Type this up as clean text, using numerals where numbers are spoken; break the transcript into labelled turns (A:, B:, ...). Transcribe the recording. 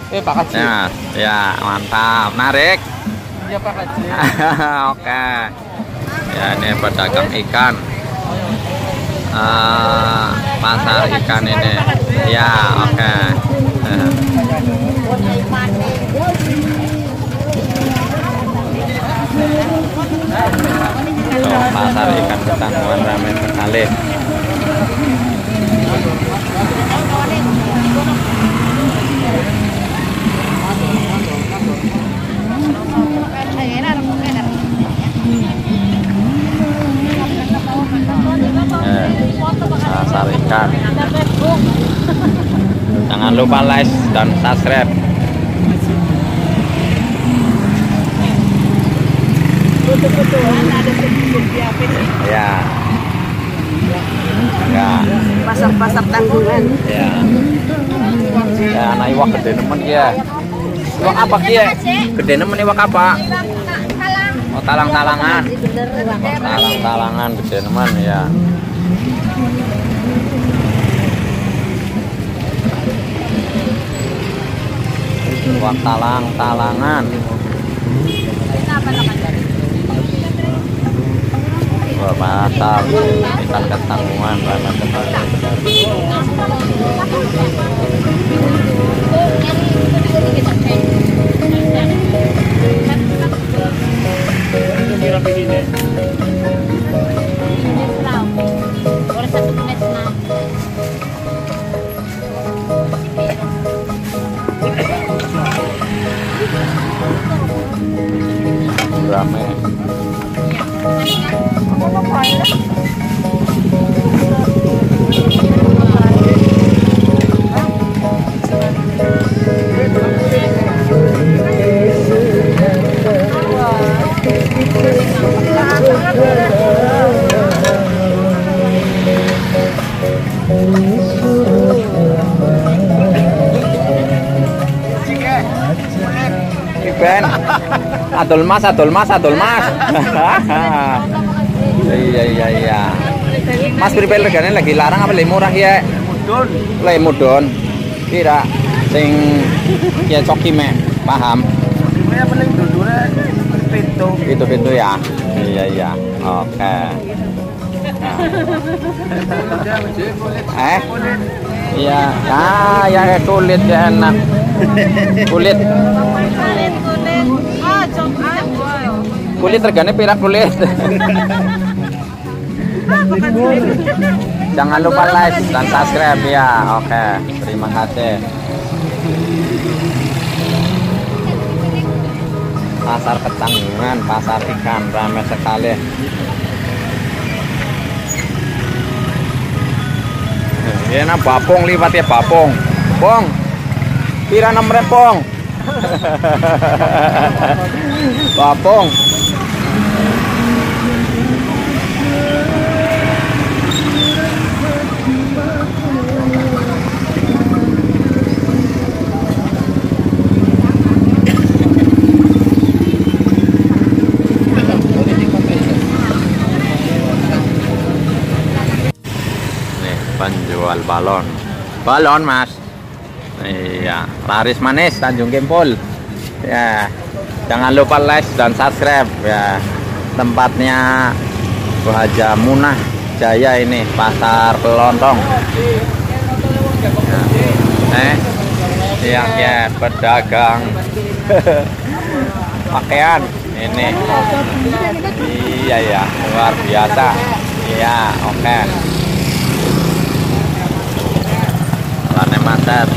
A: Pak Haji.
B: Ya, mantap. Narik.
A: Iya Pak Haji.
B: Oke. Ya, ini pedagang ikan. Pasar ikan ini. Ya, oke. Pasar ikan Ketanggungan ramai sekali. Pasar ikan. Jangan lupa like dan subscribe. Ya. Ya.
C: Pasar-pasar Tanggungan.
B: Ya. Ya, anak iwak gede nemen ya. Iwak apa kia? Gede nemen iwak apa? Oh, talang-talangan. Talang-talangan gede nemen ya. Iwak talang-talangan. Pasar ikan Ketanggungan ramai sekali. Ramai. Ben, adol mas. Iya. Mas pripun regane lagi larang apa lebih murah ya?
A: Mudun.
B: Lebih mudun. Kira sing ya coki me, paham?
A: Ini paling dudure
B: Itu ya. Iya. Oke. Iya. Ya kulit ya enak. Kulit. Kulit regane pira kulit? Jangan lupa like dan subscribe ya. Oke, terima kasih. Pasar Ketanggungan, pasar ikan ramai sekali. Ini bapung liwat ya bapung. Pong. Pira nomor pong? Bapung. Penjual balon mas. Iya, laris manis Tanjung Kempul ya. Jangan lupa like dan subscribe ya. Tempatnya Bu Haja Munah Jaya ini, pasar Pelontong ya. Ya pedagang pakaian ini. Iya ya, luar biasa ya. Oke. Lane macet.